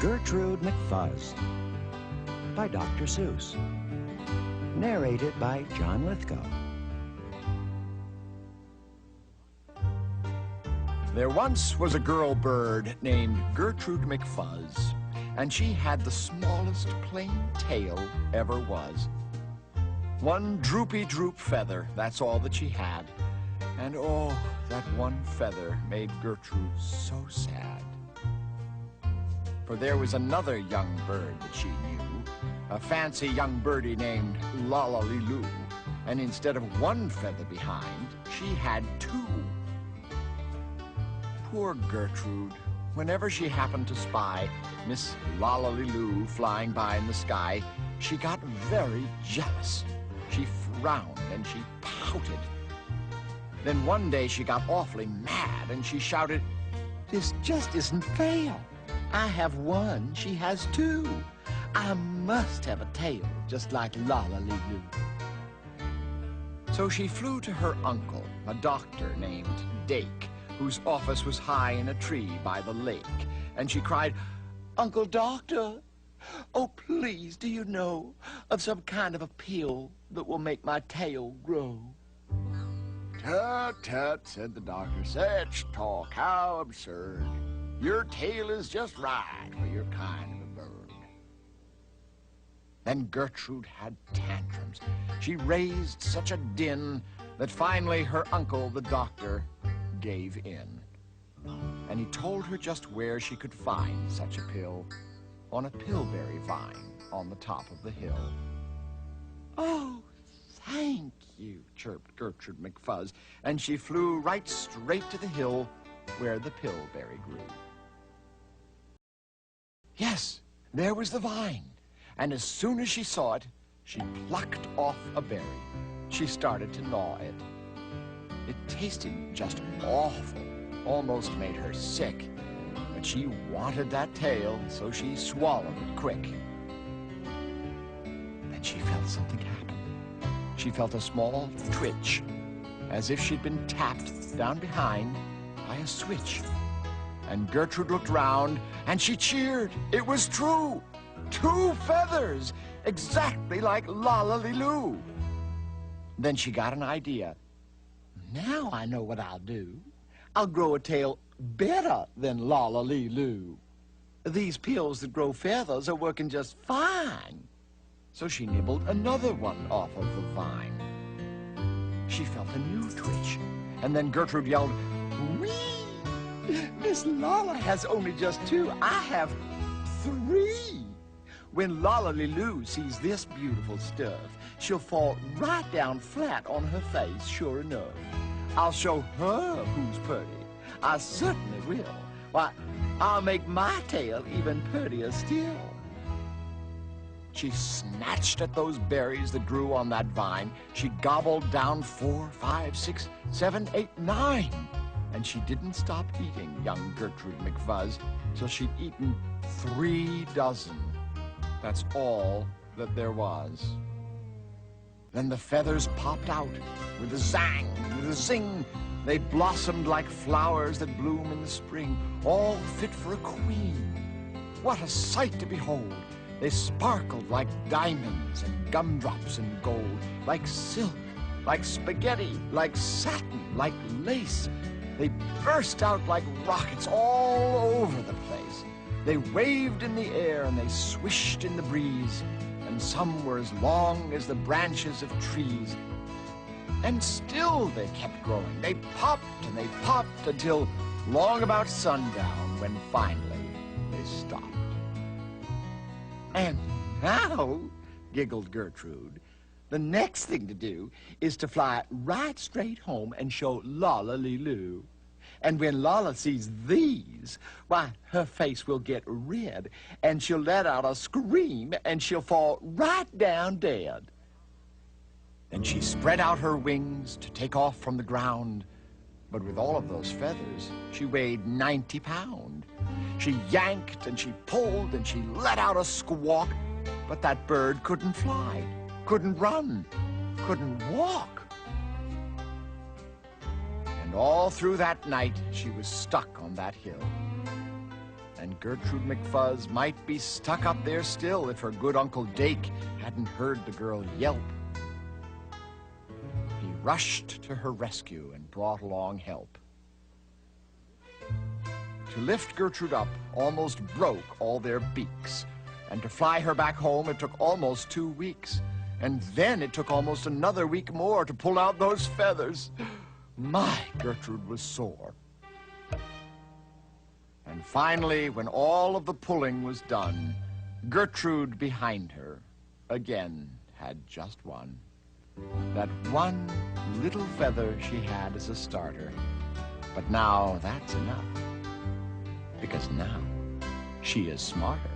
Gertrude McFuzz by Dr. Seuss. Narrated by John Lithgow. There once was a girl bird named Gertrude McFuzz, and she had the smallest plain tail ever was. One droopy droop feather, that's all that she had. And oh, that one feather made Gertrude so sad. For there was another young bird that she knew, a fancy young birdie named Lollaliloo, and instead of one feather behind, she had two. Poor Gertrude, whenever she happened to spy Miss Lollaliloo flying by in the sky, she got very jealous. She frowned and she pouted. Then one day she got awfully mad and she shouted, "This just isn't fair. I have one, she has two. I must have a tail just like Lollaliloo." So she flew to her uncle, a doctor named Dake, whose office was high in a tree by the lake, and she cried, "Uncle Doctor, oh please, do you know of some kind of a pill that will make my tail grow?" "Tut, tut," said the doctor, "such talk, how absurd. Your tail is just right for your kind of a bird." Then Gertrude had tantrums. She raised such a din that finally her uncle, the doctor, gave in. And he told her just where she could find such a pill, on a pillberry vine on the top of the hill. "Oh, thank you," chirped Gertrude McFuzz, and she flew right straight to the hill where the pillberry grew. Yes, there was the vine, and as soon as she saw it, she plucked off a berry. She started to gnaw it. It tasted just awful, almost made her sick, but she wanted that tail, so she swallowed it quick. Then she felt something happen. She felt a small twitch, as if she'd been tapped down behind by a switch. And Gertrude looked round, and she cheered. It was true! 2 feathers, exactly like Lollaliloo. Then she got an idea. "Now I know what I'll do. I'll grow a tail better than Lollaliloo. These pills that grow feathers are working just fine." So she nibbled another one off of the vine. She felt a new twitch, and then Gertrude yelled, "Whee! Miss Lolla has only just 2. I have 3. When Lollaliloo sees this beautiful stuff, she'll fall right down flat on her face, sure enough. I'll show her who's pretty. I certainly will. Why, I'll make my tail even prettier still." She snatched at those berries that grew on that vine. She gobbled down 4, 5, 6, 7, 8, 9. And she didn't stop eating, young Gertrude McFuzz, till she'd eaten 3 dozen. That's all that there was. Then the feathers popped out with a zang, with a zing. They blossomed like flowers that bloom in the spring, all fit for a queen. What a sight to behold! They sparkled like diamonds and gumdrops and gold, like silk, like spaghetti, like satin, like lace. They burst out like rockets all over the place. They waved in the air and they swished in the breeze, and some were as long as the branches of trees. And still they kept growing. They popped and they popped until long about sundown, when finally they stopped. "And now," giggled Gertrude, "the next thing to do is to fly right straight home and show Lollaliloo. And when Lolla sees these, why, her face will get red, and she'll let out a scream, and she'll fall right down dead." Then she spread out her wings to take off from the ground. But with all of those feathers, she weighed 90 pounds. She yanked and she pulled and she let out a squawk, but that bird couldn't fly, couldn't run, couldn't walk. And all through that night, she was stuck on that hill. and Gertrude McFuzz might be stuck up there still if her good Uncle Dake hadn't heard the girl yelp. He rushed to her rescue and brought along help. To lift Gertrude up almost broke all their beaks, and to fly her back home it took almost 2 weeks. And then it took almost another week more to pull out those feathers. My, Gertrude was sore. And finally, when all of the pulling was done, Gertrude behind her again had just one. That one little feather she had as a starter. But now that's enough. Because now she is smarter.